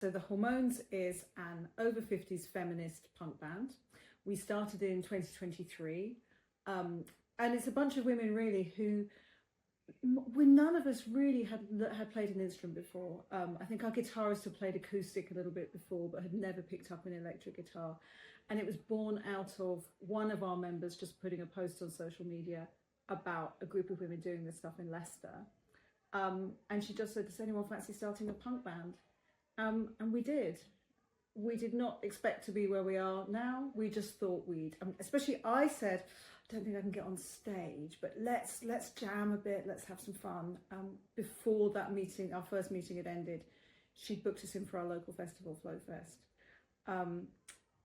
So the HorMones is an over 50s feminist punk band. We started in 2023, and it's a bunch of women really who, none of us really had played an instrument before. I think our guitarist had played acoustic a little bit before, but had never picked up an electric guitar. And it was born out of one of our members just putting a post on social media about a group of women doing this stuff in Leicester. And she just said, does anyone fancy starting a punk band? And we did. We did not expect to be where we are now. We just thought especially I said, I don't think I can get on stage, but let's jam a bit, let's have some fun. Before that meeting, our first meeting had ended, she'd booked us in for our local festival, Flowfest.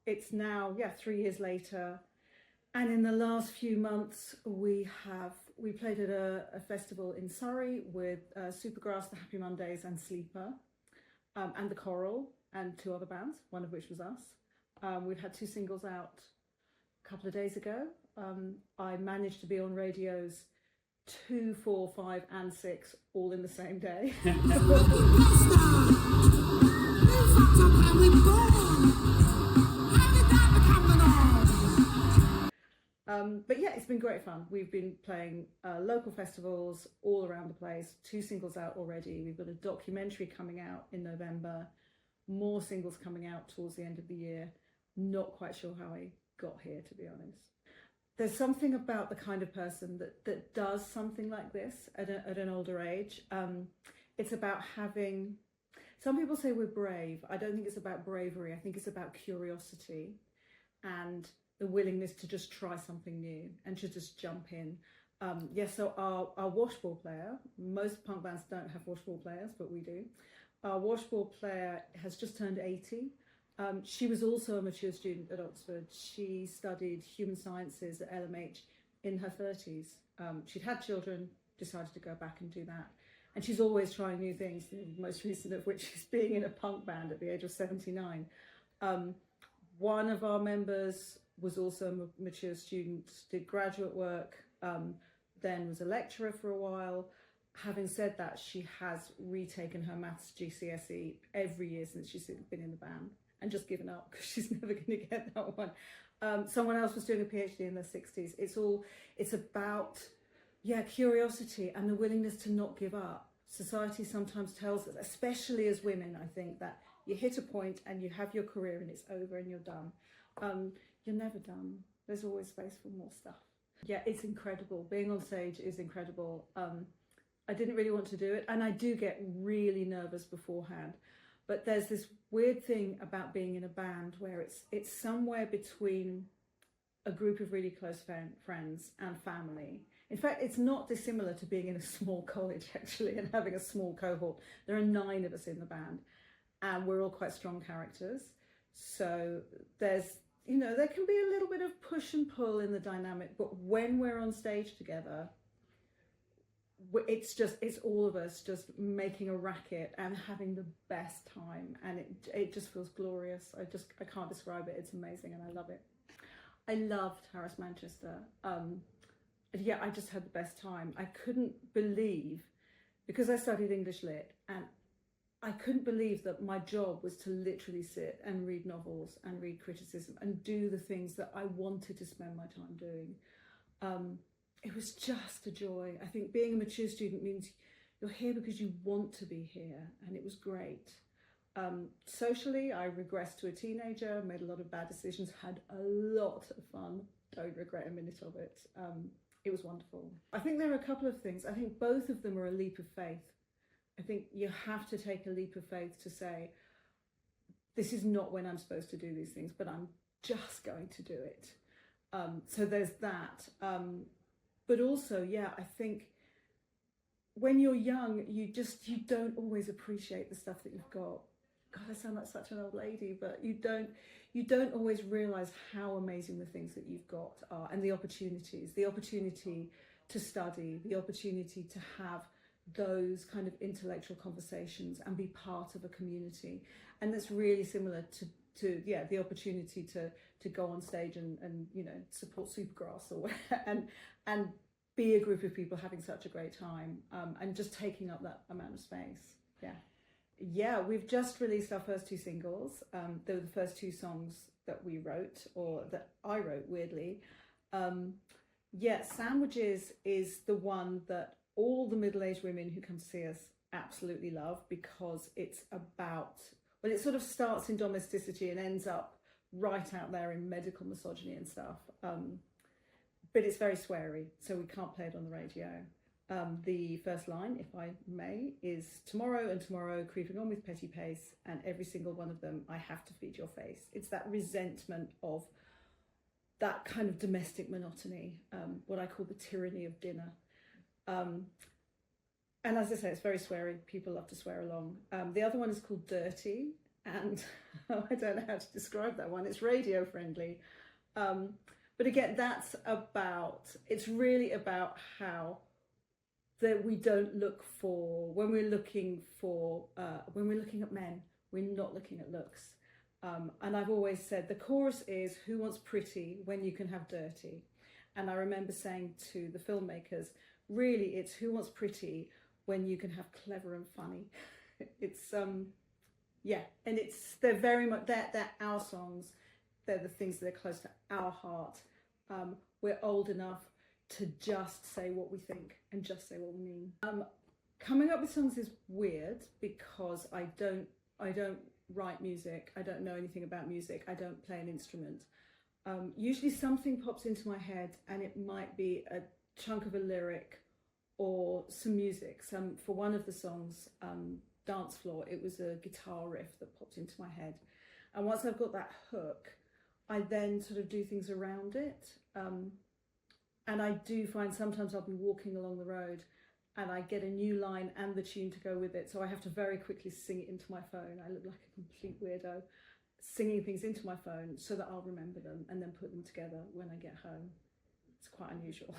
It's now, 3 years later, and in the last few months we played at a festival in Surrey with Supergrass, the Happy Mondays and Sleeper, and the Coral, and 2 other bands, one of which was us. We've had 2 singles out a couple of days ago. I managed to be on radios 2, 4, 5 and 6 all in the same day. But yeah, it's been great fun. We've been playing local festivals all around the place, 2 singles out already. We've got a documentary coming out in November, more singles coming out towards the end of the year. Not quite sure how I got here, to be honest. There's something about the kind of person that does something like this at an older age. It's about having, some people say we're brave. I don't think it's about bravery. I think it's about curiosity and the willingness to just try something new and to just jump in. So our washboard player, most punk bands don't have washboard players, but we do. Our washboard player has just turned 80. She was also a mature student at Oxford. She studied human sciences at LMH in her 30s. She'd had children, decided to go back and do that. And she's always trying new things, the most recent of which is being in a punk band at the age of 79. One of our members was also a mature student, did graduate work, then was a lecturer for a while. Having said that, she has retaken her maths GCSE every year since she's been in the band and just given up because she's never going to get that one. Someone else was doing a PhD in their 60s. It's about, curiosity and the willingness to not give up. Society sometimes tells us, especially as women, I think, that you hit a point and you have your career and it's over and you're done. You're never done. There's always space for more stuff. Yeah, it's incredible. Being on stage is incredible. I didn't really want to do it, and I do get really nervous beforehand. But there's this weird thing about being in a band where it's somewhere between a group of really close friends and family. In fact, it's not dissimilar to being in a small college, actually, and having a small cohort. There are 9 of us in the band, and we're all quite strong characters. So there can be a little bit of push and pull in the dynamic, but when we're on stage together, it's all of us just making a racket and having the best time, and it just feels glorious. I can't describe it. It's amazing and I love it. I loved Harris Manchester. I just had the best time. I couldn't believe, because I studied English Lit, and I couldn't believe that my job was to literally sit and read novels and read criticism and do the things that I wanted to spend my time doing. It was just a joy. I think being a mature student means you're here because you want to be here, and it was great. Socially, I regressed to a teenager, made a lot of bad decisions, had a lot of fun, don't regret a minute of it. It was wonderful. I think there are a couple of things. I think both of them are a leap of faith. I think you have to take a leap of faith to say, this is not when I'm supposed to do these things, but I'm just going to do it. So there's that. But also, I think when you're young, you don't always appreciate the stuff that you've got. God, I sound like such an old lady, but you don't always realise how amazing the things that you've got are, and the opportunity to study, the opportunity to have those kind of intellectual conversations and be part of a community. And that's really similar to the opportunity to go on stage and support Supergrass or and be a group of people having such a great time, and just taking up that amount of space. Yeah, we've just released our first two singles. They were the first two songs that we wrote, or that I wrote, weirdly. Yeah, Sandwiches is the one that all the middle-aged women who come to see us absolutely love, because it's about, well, it sort of starts in domesticity and ends up right out there in medical misogyny and stuff. But it's very sweary, so we can't play it on the radio. The first line, if I may, is tomorrow and tomorrow creeping on with petty pace, and every single one of them, I have to feed your face. It's that resentment of that kind of domestic monotony, what I call the tyranny of dinner. And as I say, it's very sweary. People love to swear along. The other one is called Dirty, and I don't know how to describe that one. It's radio friendly. But again, that's about, it's really about how that we don't look for, when we're looking at men, we're not looking at looks. And I've always said the chorus is, who wants pretty when you can have dirty? And I remember saying to the filmmakers, really, it's who wants pretty when you can have clever and funny. It's yeah, and they're very much, they're our songs. They're the things that are close to our heart. We're old enough to just say what we think and just say what we mean. Coming up with songs is weird because I don't write music. I don't know anything about music. I don't play an instrument. Usually something pops into my head, and it might be a chunk of a lyric or some music. For one of the songs, Dance Floor, it was a guitar riff that popped into my head. And once I've got that hook, I then sort of do things around it. And I do find sometimes I'll be walking along the road and I get a new line and the tune to go with it. So I have to very quickly sing it into my phone. I look like a complete weirdo singing things into my phone so that I'll remember them and then put them together when I get home. It's quite unusual.